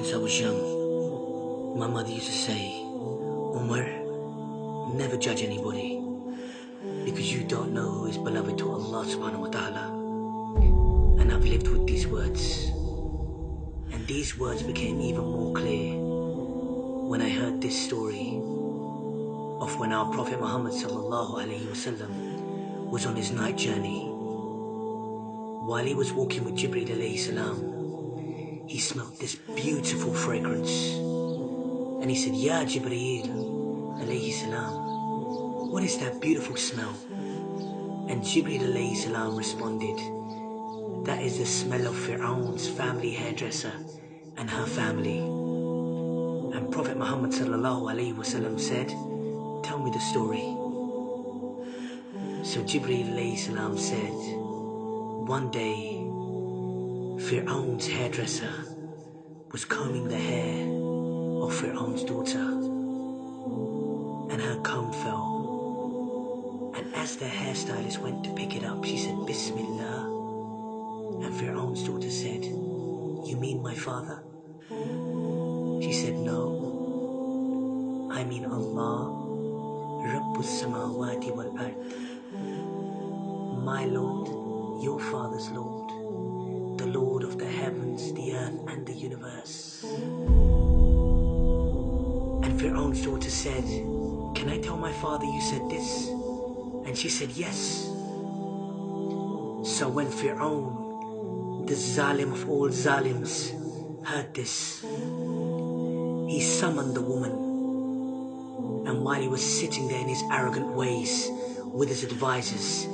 Since I was young, my mother used to say, Umar, never judge anybody, because you don't know who is beloved to Allah subhanahu wa ta'ala. And I've lived with these words. And these words became even more clear when I heard this story of when our Prophet Muhammad sallallahu alaihi wasallam was on his night journey. While he was walking with Jibreel alayhi salam, he smelled this beautiful fragrance. And he said, Ya Jibreel alayhi salam, what is that beautiful smell? And Jibreel alayhi salam responded, that is the smell of Firoun's family hairdresser and her family. And Prophet Muhammad sallallahu alaihi wasallam said, tell me the story. So Jibreel alayhi salam said, one day Firoun's hairdresser was combing the hair of Firoun's daughter, and her comb fell. And as the hairstylist went to pick it up, she said, Bismillah. And Firoun's daughter said, you mean my father? She said, no, I mean Allah, Rabbus Samawati wal Ard, my Lord, your father's Lord, the Lord of the heavens, the earth and the universe. And Firoun's daughter said, can I tell my father you said this? And she said, yes. So when Firoun, the Zalim of all Zalims, heard this, he summoned the woman. And while he was sitting there in his arrogant ways with his advisors,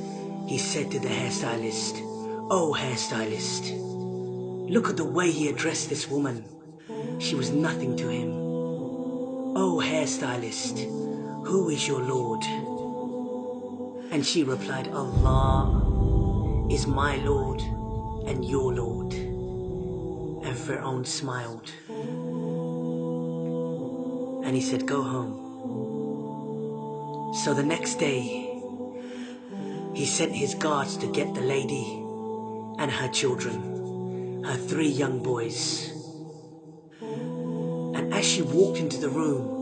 he said to the hairstylist, oh hairstylist, look at the way he addressed this woman. She was nothing to him. Oh hairstylist, who is your Lord? And she replied, Allah is my Lord and your Lord. And Firoun smiled. And he said, go home. So the next day, he sent his guards to get the lady and her children, her 3 young boys. And as she walked into the room,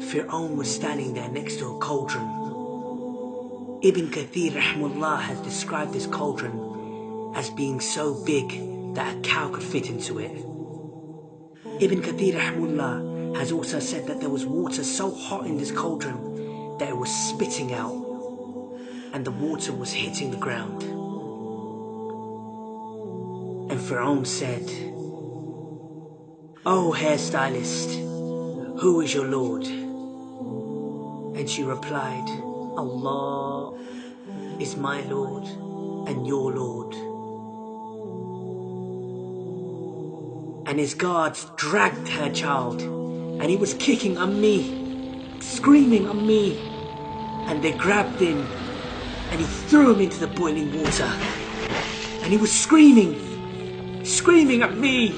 Firoun was standing there next to a cauldron. Ibn Kathir rahmullah has described this cauldron as being so big that a cow could fit into it. Ibn Kathir rahmullah has also said that there was water so hot in this cauldron that it was spitting out, and the water was hitting the ground. And Firoun said, oh hairstylist, who is your Lord? And she replied, Allah is my Lord and your Lord. And his guards dragged her child, and he was kicking me, screaming on me, and they grabbed him and he threw him into the boiling water, and he was screaming at me.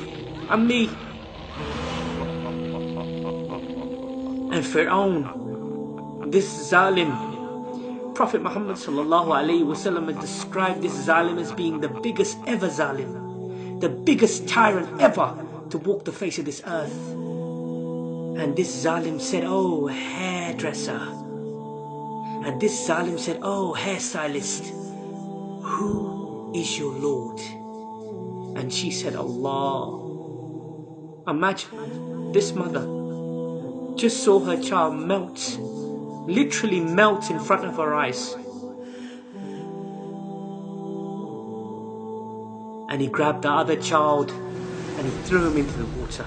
And Firoun, this Zalim, Prophet Muhammad sallallahu alaihi wasallam had described this Zalim as being the biggest ever Zalim, the biggest tyrant ever to walk the face of this earth. And this Zalim said, oh hairdresser. And this Zalim said, oh hairstylist, who is your Lord? And she said, Allah. Imagine, this mother just saw her child melt, literally melt in front of her eyes. And he grabbed the other child and he threw him into the water.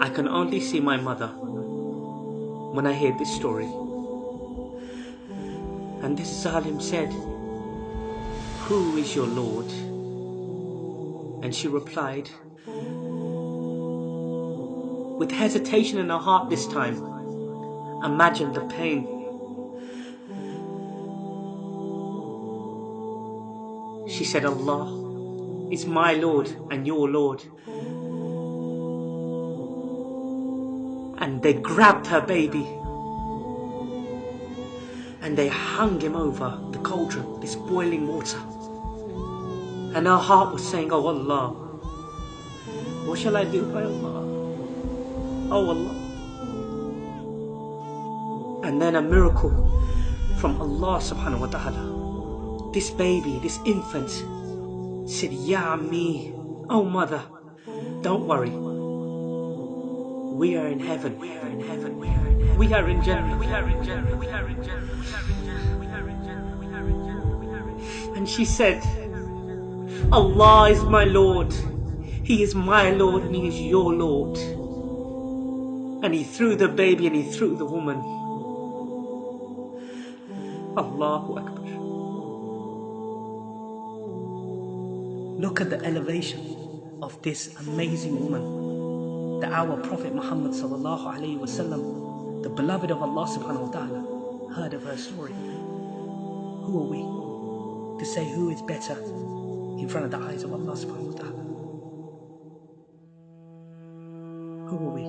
I can only see my mother when I hear this story. And this Zalim said, who is your Lord? And she replied, with hesitation in her heart this time, imagine the pain. She said, Allah is my Lord and your Lord. And they grabbed her baby and they hung him over the cauldron, this boiling water. And her heart was saying, oh Allah, What shall I do by Allah? Oh Allah. And then a miracle from Allah subhanahu wa ta'ala. This baby, this infant said, Ya Ammi, oh mother, don't worry. We are in heaven. We are in heaven. We are in heaven. We are in Jannah. We are in Jannah. We are in Jannah. We are in Jannah. We are in Jannah. We are in Jannah. And she said, Allah is my Lord. He is my Lord and He is your Lord. And He threw the baby and He threw the woman. Allahu Akbar. Look at the elevation of this amazing woman. That our Prophet Muhammad sallallahu alayhi wasallam, the beloved of Allah subhanahu wa ta'ala, heard of her story. Who are we to say who is better in front of the eyes of Allah subhanahu wa ta'ala? Who are we?